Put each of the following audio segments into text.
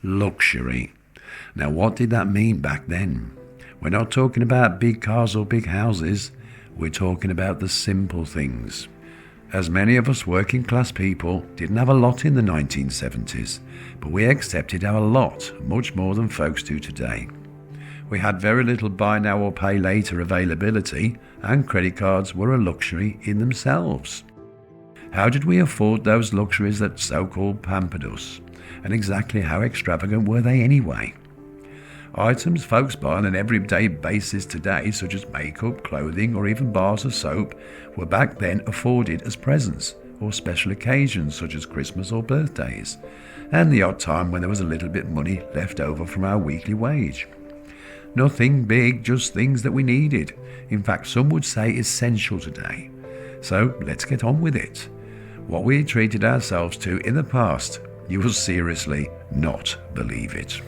Luxury. Now, what did that mean back then? We're not talking about big cars or big houses. We're talking about the simple things. As many of us working class people didn't have a lot in the 1970s, but we accepted our lot much more than folks do today. We had very little buy now or pay later availability, and credit cards were a luxury in themselves. How did we afford those luxuries that so-called pampered us? And exactly how extravagant were they anyway? Items folks buy on an everyday basis today, such as makeup, clothing, or even bars of soap, were back then afforded as presents or special occasions such as Christmas or birthdays, and the odd time when there was a little bit of money left over from our weekly wage. Nothing big, just things that we needed. In fact, some would say essential today. So let's get on with it. What we treated ourselves to in the past, you will seriously not believe it.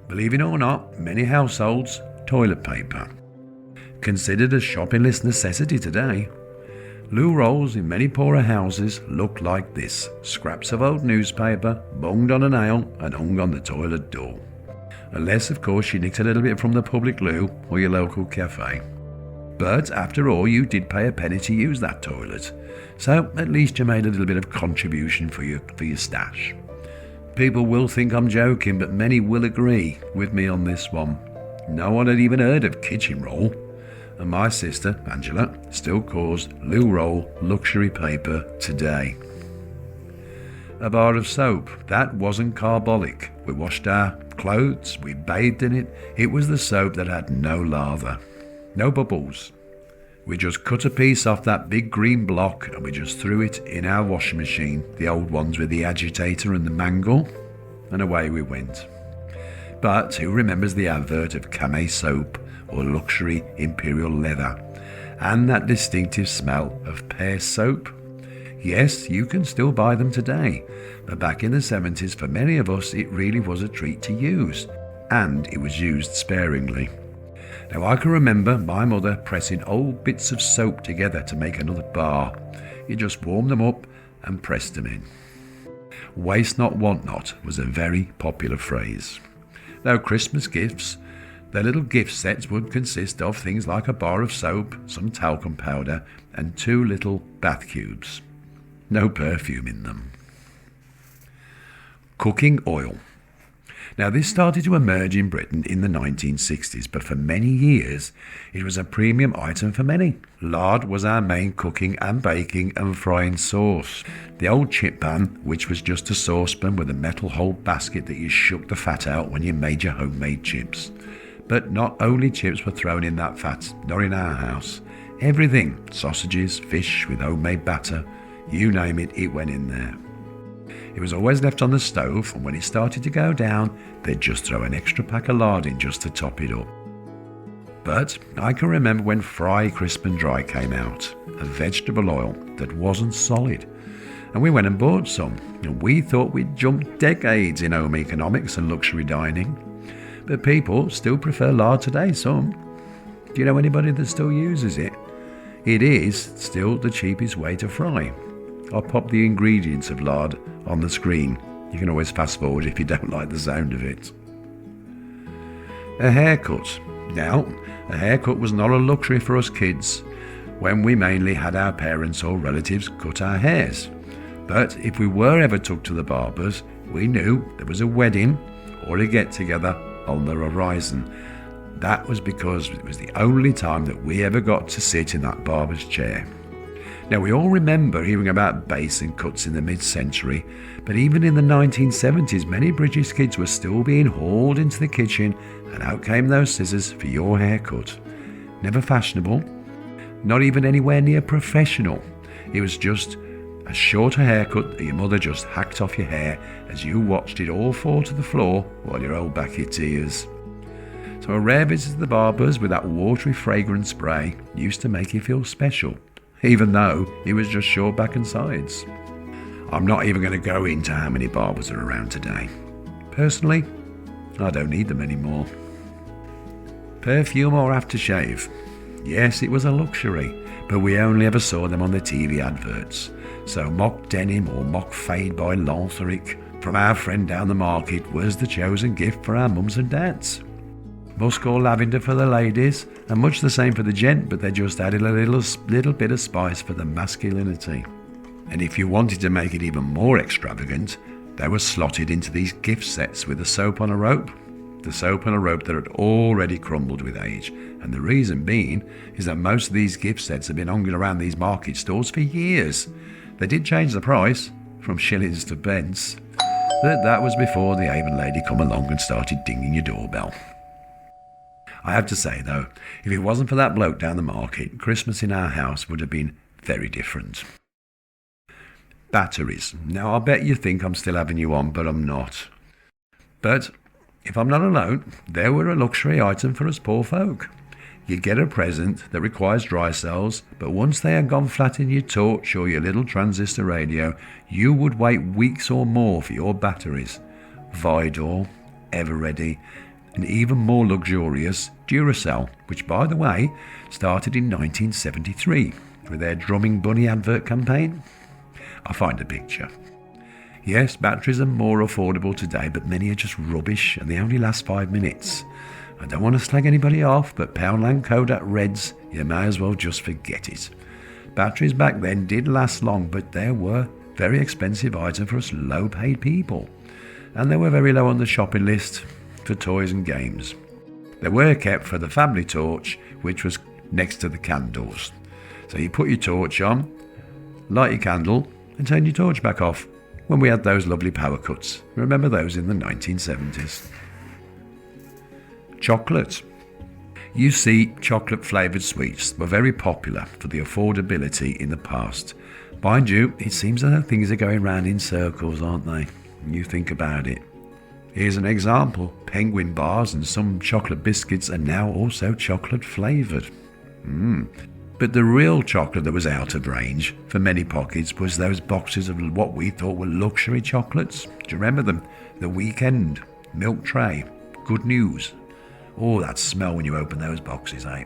Believe it or not, many households, toilet paper. Considered a shopping list necessity today. Loo rolls in many poorer houses look like this: scraps of old newspaper, bunged on a nail and hung on the toilet door. Unless, of course, you nicked a little bit from the public loo or your local cafe. But after all, you did pay a penny to use that toilet, so at least you made a little bit of contribution for your stash. People will think I'm joking, but many will agree with me on this one. No one had even heard of kitchen roll, and my sister, Angela, still calls loo roll luxury paper today. A bar of soap, that wasn't carbolic. We washed our clothes, we bathed in it. It was the soap that had no lather, no bubbles. We just cut a piece off that big green block and we just threw it in our washing machine, the old ones with the agitator and the mangle, and away we went. But who remembers the advert of Camay soap or luxury imperial leather, and that distinctive smell of pear soap? Yes, you can still buy them today, but back in the 70s for many of us it really was a treat to use, and it was used sparingly. Now I can remember my mother pressing old bits of soap together to make another bar. You just warmed them up and pressed them in. Waste not, want not was a very popular phrase. Now Christmas gifts, their little gift sets would consist of things like a bar of soap, some talcum powder and 2 little bath cubes. No perfume in them. Cooking oil. Now this started to emerge in Britain in the 1960s, but for many years it was a premium item for many. Lard was our main cooking and baking and frying sauce. The old chip pan, which was just a saucepan with a metal hole basket that you shook the fat out when you made your homemade chips. But not only chips were thrown in that fat, not in our house. Everything, sausages, fish with homemade batter, you name it, it went in there. It was always left on the stove, and when it started to go down, they'd just throw an extra pack of lard in just to top it up. But I can remember when Fry Crisp and Dry came out, a vegetable oil that wasn't solid. And we went and bought some, and we thought we'd jumped decades in home economics and luxury dining. But people still prefer lard today, some. Do you know anybody that still uses it? It is still the cheapest way to fry. I'll pop the ingredients of lard on the screen. You can always fast forward if you don't like the sound of it. A haircut. Now, a haircut was not a luxury for us kids when we mainly had our parents or relatives cut our hairs. But if we were ever took to the barbers, we knew there was a wedding or a get-together on the horizon. That was because it was the only time that we ever got to sit in that barber's chair. Now, we all remember hearing about basin cuts in the mid-century, but even in the 1970s, many British kids were still being hauled into the kitchen, and out came those scissors for your haircut. Never fashionable, not even anywhere near professional. It was just a shorter haircut that your mother just hacked off your hair as you watched it all fall to the floor while you rolled back your tears. So a rare visit to the barbers with that watery fragrance spray used to make you feel special, even though it was just short back and sides. I'm not even going to go into how many barbers are around today. Personally, I don't need them anymore. Perfume or aftershave? Yes, it was a luxury, but we only ever saw them on the TV adverts. So mock denim or mock fade by Lantheric from our friend down the market was the chosen gift for our mums and dads. Musk or lavender for the ladies, and much the same for the gent, but they just added a little bit of spice for the masculinity. And if you wanted to make it even more extravagant, they were slotted into these gift sets with the soap on a rope. The soap on a rope that had already crumbled with age. And the reason being is that most of these gift sets have been hanging around these market stores for years. They did change the price, from shillings to pence, but that was before the Avon lady come along and started dinging your doorbell. I have to say though, if it wasn't for that bloke down the market, Christmas in our house would have been very different. Batteries. Now I bet you think I'm still having you on, but I'm not. But if I'm not alone, they were a luxury item for us poor folk. You get a present that requires dry cells, but once they had gone flat in your torch or your little transistor radio, you would wait weeks or more for your batteries. Vidor, Everready, and even more luxurious Duracell, which by the way started in 1973 with their Drumming Bunny advert campaign. I'll find a picture. Yes, batteries are more affordable today, but many are just rubbish and they only last 5 minutes. I don't want to slag anybody off, but Poundland Kodak Reds, you may as well just forget it. Batteries back then did last long, but they were very expensive items for us low-paid people. And they were very low on the shopping list for toys and games. They were kept for the family torch, which was next to the candles. So you put your torch on, light your candle, and turn your torch back off when we had those lovely power cuts. Remember those in the 1970s? Chocolate. You see, chocolate-flavoured sweets were very popular for the affordability in the past. Mind you, it seems as though things are going round in circles, aren't they? When you think about it. Here's an example. Penguin bars and some chocolate biscuits are now also chocolate-flavoured. But the real chocolate that was out of range for many pockets was those boxes of what we thought were luxury chocolates. Do you remember them? The Weekend, Milk Tray, Good News. Oh, that smell when you open those boxes, eh?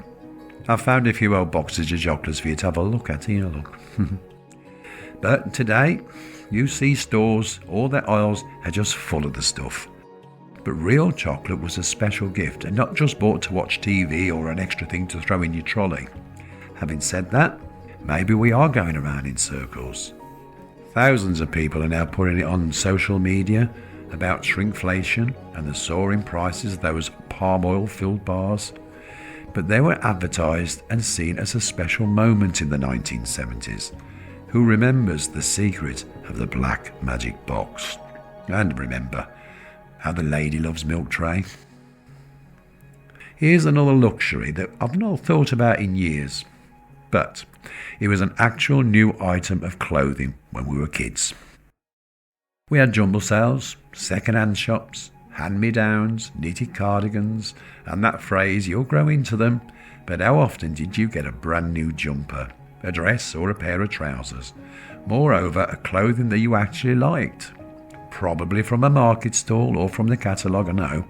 I've found a few old boxes of chocolates for you to have a look at. Here, look. But today, you see stores, all their aisles are just full of the stuff. But real chocolate was a special gift and not just bought to watch TV or an extra thing to throw in your trolley. Having said that, maybe we are going around in circles. Thousands of people are now putting it on social media about shrinkflation and the soaring prices of those palm oil-filled bars. But they were advertised and seen as a special moment in the 1970s. Who remembers the secret of the black magic box? And remember how the lady loves milk tray. Here's another luxury that I've not thought about in years, but it was an actual new item of clothing when we were kids. We had jumble sales, second-hand shops, hand-me-downs, knitted cardigans, and that phrase, you'll grow into them, but how often did you get a brand new jumper, a dress or a pair of trousers? Moreover, a clothing that you actually liked. Probably from a market stall or from the catalogue, I know,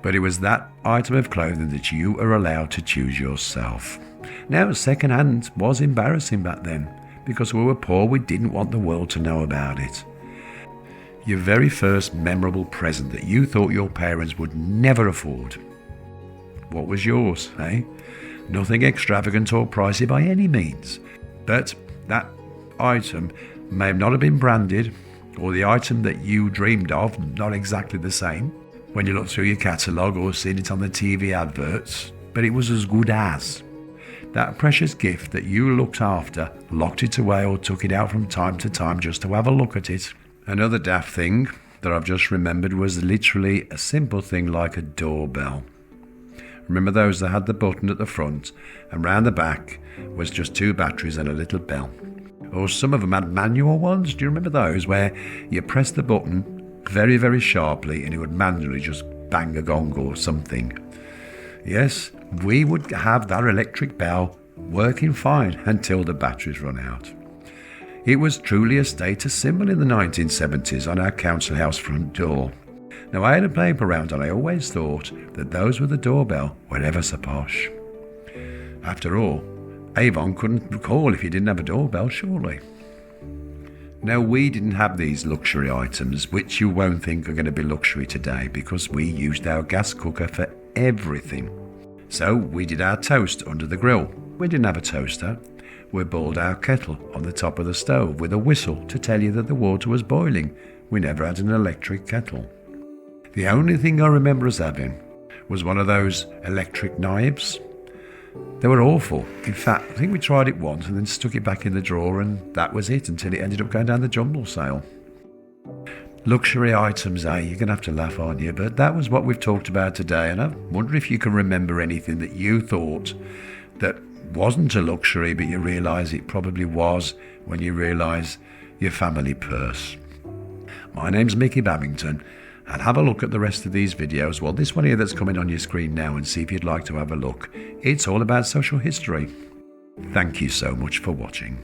but it was that item of clothing that you were allowed to choose yourself. Now, second-hand was embarrassing back then, because we were poor, we didn't want the world to know about it. Your very first memorable present that you thought your parents would never afford. What was yours, eh? Nothing extravagant or pricey by any means, but that item may not have been branded, or the item that you dreamed of, not exactly the same, when you looked through your catalogue or seen it on the TV adverts, but it was as good as. That precious gift that you looked after, locked it away or took it out from time to time just to have a look at it. Another daft thing that I've just remembered was literally a simple thing like a doorbell. Remember those that had the button at the front and round the back was just 2 batteries and a little bell? Or some of them had manual ones. Do you remember those where you press the button very, very sharply and it would manually just bang a gong or something? Yes, we would have that electric bell working fine until the batteries run out. It was truly a status symbol in the 1970s on our council house front door. Now, I had a paper round and I always thought that those with the doorbell were ever so posh. After all, Avon couldn't call if he didn't have a doorbell, surely. Now, we didn't have these luxury items, which you won't think are going to be luxury today, because we used our gas cooker for everything. So we did our toast under the grill. We didn't have a toaster. We boiled our kettle on the top of the stove with a whistle to tell you that the water was boiling. We never had an electric kettle. The only thing I remember us having was one of those electric knives. They were awful. In fact, I think we tried it once and then stuck it back in the drawer, and that was it until it ended up going down the jumble sale. Luxury items, eh? You're going to have to laugh, aren't you? But that was what we've talked about today, and I wonder if you can remember anything that you thought that wasn't a luxury, but you realise it probably was when you realise your family purse. My name's Mickey Babington, and have a look at the rest of these videos. Well, this one here that's coming on your screen now, and see if you'd like to have a look. It's all about social history. Thank you so much for watching.